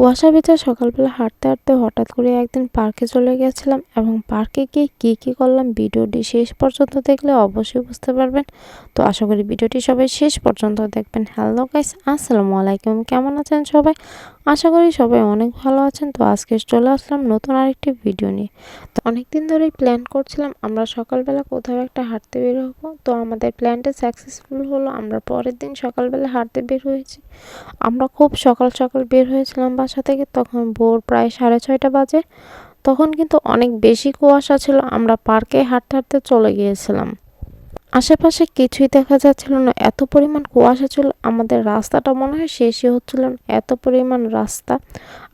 কুয়াশা ভেজা সকালবেলা হাঁটতে হাঁটতে হঠাৎ করে একদিন পার্কে চলে গেছিলাম এবং পার্কে গিয়ে কী করলাম ভিডিওটি শেষ পর্যন্ত দেখলে অবশ্যই বুঝতে পারবেন। তো আশা করি ভিডিওটি সবাই শেষ পর্যন্ত দেখবেন। হ্যালো গাইস, আসসালামু আলাইকুম, কেমন আছেন সবাই? আশা করি সবাই অনেক ভালো আছেন। তো আজকে চলে আসলাম নতুন আরেকটি ভিডিও নিয়ে। তো অনেকদিন ধরেই প্ল্যান করছিলাম আমরা সকালবেলা কোথাও একটা হাঁটতে বের হবো। তো আমাদের প্ল্যানটা সাকসেসফুল হলো, আমরা পরের দিন সকালবেলা হাঁটতে বের হয়েছি। আমরা খুব সকাল সকাল বের হয়েছিলাম বাসা থেকে, তখন ভোর প্রায় 6:30 বাজে। তখন কিন্তু অনেক বেশি কুয়াশা ছিল, আমরা পার্কে হাঁটতে হাঁটতে চলে গিয়েছিলাম। আশেপাশে কিছুই দেখা যাচ্ছিল না, এত পরিমাণ কুয়াশা ছিল, আমাদের রাস্তাটা মনে হয় শেষই হচ্ছিল না, এত পরিমাণ রাস্তা।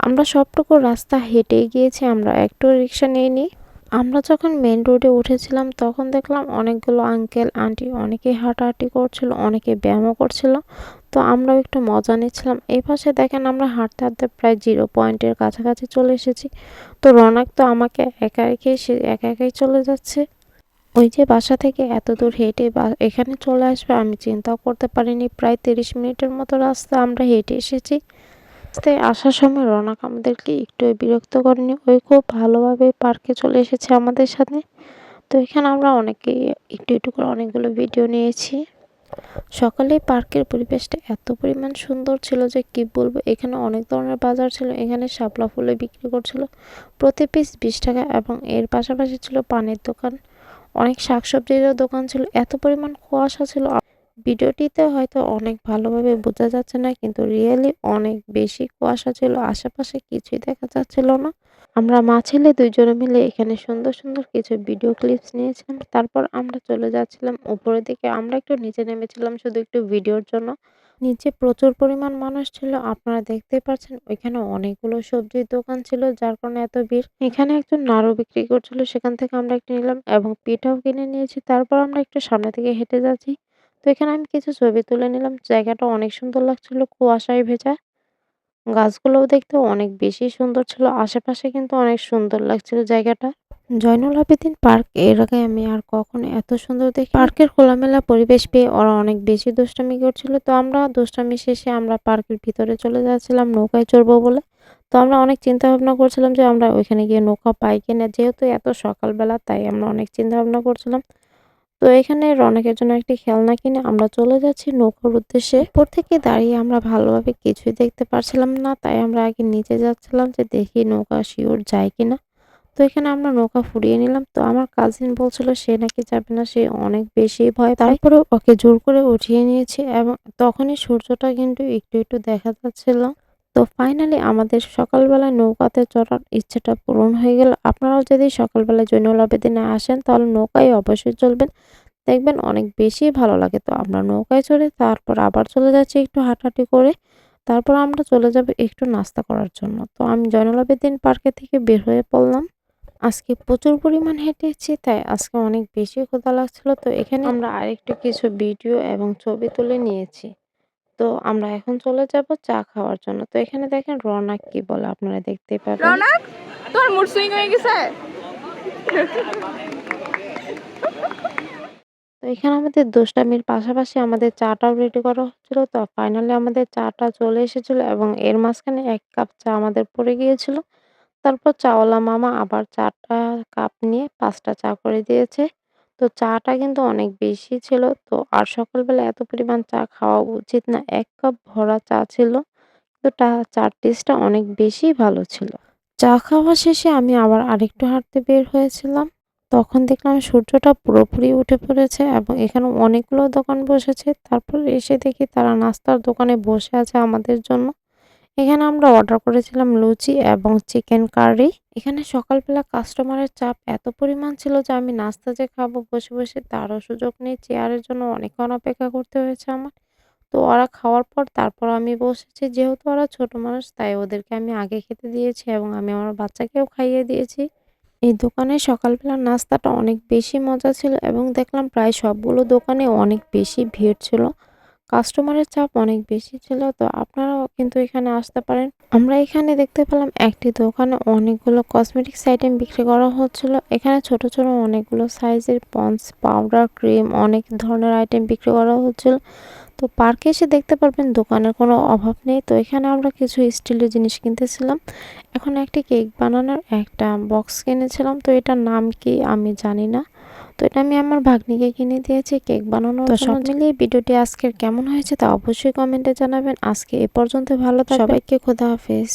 আমরা সবটুকু রাস্তা হেঁটেই গিয়েছি, আমরা একটু রিক্সা নিইনি। আমরা যখন মেন রোডে উঠেছিলাম তখন দেখলাম অনেকগুলো আঙ্কেল আন্টি অনেকেই হাঁটাহাঁটি করছিল, অনেকে ব্যায়ামও করছিল। তো আমরাও একটু মজা নিচ্ছিলাম। এই পাশে দেখেন আমরা হাঁটতে হাঁটতে প্রায় 0 পয়েন্টের কাছাকাছি চলে এসেছি। তো রৌনক তো আমাকে একা রেখে সে একা একাই চলে যাচ্ছে। ওই যে বাসা থেকে এত দূর হেঁটে এখানে চলে আসবে আমি চিন্তাও করতে পারিনি। প্রায় 30 মিনিটের মতো রাস্তা আমরা হেঁটে এসেছি। রাস্তায় আসার সময় রৌনক আমাদেরকে একটু বিরক্ত করেনি, ওই খুব ভালোভাবে পার্কে চলে এসেছে আমাদের সাথে। তো এখানে আমরা অনেকেই একটু একটু করে অনেকগুলো ভিডিও নিয়েছি। সকালে পার্কের পরিবেশটা এত পরিমাণ সুন্দর ছিল যে কি বলবো। এখানে অনেক ধরনের বাজার ছিল, এখানে শাপলা ফুলে বিক্রি করছিল প্রতি পিস 20 টাকা, এবং এর পাশাপাশি ছিল পানের দোকান, অনেক শাকসবজিরও দোকান ছিল। এত পরিমাণ কুয়াশা ছিল, ভিডিওটিতে হয়তো অনেক ভালোভাবে বোঝা যাচ্ছে না, কিন্তু রিয়েলি অনেক বেশি কুয়াশা ছিল, আশেপাশে কিছুই দেখা যাচ্ছিল না। আমরা মা ছেলে দুইজনে মিলে এখানে সুন্দর সুন্দর কিছু ভিডিও ক্লিপস নিয়েছিলাম। তারপর আমরা চলে যাচ্ছিলাম উপরের দিকে, আমরা একটু নিচে নেমেছিলাম শুধু একটু ভিডিওর জন্য। নিচে প্রচুর পরিমাণ মানুষ ছিল, আপনারা দেখতে পাচ্ছেন। ওইখানে অনেকগুলো সবজির দোকান ছিল, যার কারণে এত ভিড়। এখানে একজন নাড়ু বিক্রি করছিল, সেখান থেকে আমরা একটু নিলাম এবং পিঠাও কিনে নিয়েছি। তারপর আমরা একটু সামনে থেকে হেঁটে যাচ্ছি। তো এখানে আমি কিছু ছবি তুলে নিলাম, জায়গাটা অনেক সুন্দর লাগছিল, কুয়াশায় ভেজা। গাছগুলোও দেখতে অনেক বেশি সুন্দর ছিল, আশেপাশে কিন্তু অনেক সুন্দর লাগছিল জায়গাটা। জয়নুল আবেদিন পার্ক এর আগে আমি আর কখনো এত সুন্দর দেখি। পার্কের খোলামেলা পরিবেশ পেয়ে ওরা অনেক বেশি দুষ্টামি করছিল। তো আমরা দুষ্টামি শেষে আমরা পার্কের ভিতরে চলে যাচ্ছিলাম নৌকায় চড়বো বলে। তো আমরা অনেক চিন্তা ভাবনা করছিলাম যে আমরা ওইখানে গিয়ে নৌকা পাই কিনা, যেহেতু এত সকালবেলা তাই আমরা অনেক চিন্তা ভাবনা করছিলাম। তো এখানে রৌনকের জন্য একটি খেলনা কিনে আমরা চলে যাচ্ছি নৌকার উদ্দেশ্যে। উপর থেকে দাঁড়িয়ে আমরা ভালোভাবে কিছুই দেখতে পারছিলাম না, তাই আমরা আগে নিচে যাচ্ছিলাম যে দেখি নৌকা শিওর যায় কিনা। তো এখানে আমরা নৌকা ফুরিয়ে নিলাম। তো আমার কাজিন বলছিল সে নাকি যাবে না, সে অনেক বেশি ভয় পায়। তারপরে ওকে জোর করে উঠিয়ে নিয়েছি এবং তখনই সূর্যটা কিন্তু একটু একটু দেখা যাচ্ছিল। তো ফাইনালি আমাদের সকালবেলায় নৌকাতে চড়ার ইচ্ছেটা পূরণ হয়ে গেল। আপনারাও যদি সকালবেলায় জয়নুল আবেদিনে আসেন তাহলে নৌকায় অবশ্যই চলবেন, দেখবেন অনেক বেশি ভালো লাগে। তো আমরা নৌকায় চড়ে তারপর আবার চলে যাচ্ছি একটু হাঁটাহাঁটি করে। তারপর আমরা চলে যাব একটু নাস্তা করার জন্য। তো আমি জয়নুল আবেদিন পার্কে থেকে বের হয়ে পড়লাম। আজকে প্রচুর পরিমাণ হেঁটেছি, তাই আজকে অনেক বেশি ক্ষুধা লাগছিল। তো এখানে আমরা আরেকটু কিছু ভিডিও এবং ছবি তুলে নিয়েছি। তো আমরা এখন চলে যাব চা খাওয়ার জন্য। তো এখানে দেখেন রৌনক কি বলে, আপনারা দেখতেই পাবেন। রৌনক, তোর মুড সুইং হয়ে গেছে। তো এখানে আমাদের দুষ্টামির পাশাপাশি আমাদের চাটাও রেডি করা হচ্ছিল। তো ফাইনালি আমাদের চাটা চলে এসেছিল এবং এর মাঝখানে 1 কাপ চা আমাদের পড়ে গিয়েছিল। তারপর চাওয়ালা মামা আবার 4টা কাপ নিয়ে 5টা চা করে দিয়েছে। তো চাটা কিন্তু অনেক বেশি ছিল। তো আর সকালবেলা এত পরিমাণ চা খাওয়া উচিত না। 1 কাপ ভরা চা ছিল। তো চার টেস্টটা অনেক বেশি ভালো ছিল। চা খাওয়া শেষে আমি আবার আরেকটু হাঁটতে বের হয়েছিলাম। তখন দেখলাম সূর্যটা পুরোপুরি উঠে পড়েছে এবং এখানে অনেকগুলো দোকান বসেছে। তারপর এসে দেখি তারা নাস্তার দোকানে বসে আছে আমাদের জন্য। এখানে আমরা অর্ডার করেছিলাম লুচি এবং চিকেন কারি। এখানে সকালবেলা কাস্টমারের চাপ এত পরিমাণ ছিল যে আমি নাস্তা যে খাবো বসে বসে তারও সুযোগ নেই। চেয়ারের জন্য অনেকক্ষণ অপেক্ষা করতে হয়েছে আমার। তো ওরা খাওয়ার পর তারপর আমি বসেছি। যেহেতু ওরা ছোট মানুষ তাই ওদেরকে আমি আগে খেতে দিয়েছি এবং আমি আমার বাচ্চাকেও খাইয়ে দিয়েছি। এই দোকানের সকালবেলার নাস্তাটা অনেক বেশি মজা ছিল এবং দেখলাম প্রায় সবগুলো দোকানে অনেক বেশি ভিড় ছিল। কাস্টমারের চাপ অনেক বেশি ছিল। তো আপনারাও কিন্তু এখানে আসতে পারেন। আমরা এখানে দেখতে পেলাম একটি দোকানে অনেকগুলো কসমেটিক্স আইটেম বিক্রি করা হচ্ছিল। এখানে ছোট ছোট অনেকগুলো সাইজের পন্ডস পাউডার ক্রিম অনেক ধরনের আইটেম বিক্রি করা হচ্ছিল। তো পার্কে এসে দেখতে পারবেন দোকানের কোনো অভাব নেই। তো এখানে আমরা কিছু স্টিলের জিনিস কিনতেছিলাম। এখন একটি কেক বানানোর একটা বক্স কিনেছিলাম। তো এটার নাম কি আমি জানি না। তো এটা আমি আমার ভাগ্নিকে কিনে দিয়েছি কেক বানানোর জন্য। সব মিলিয়ে ভিডিওটি আজকের কেমন হয়েছে তা অবশ্যই কমেন্টে জানাবেন। আজকে এ পর্যন্ত, ভালো থাকবেন, সবাইকে খোদা হাফেজ।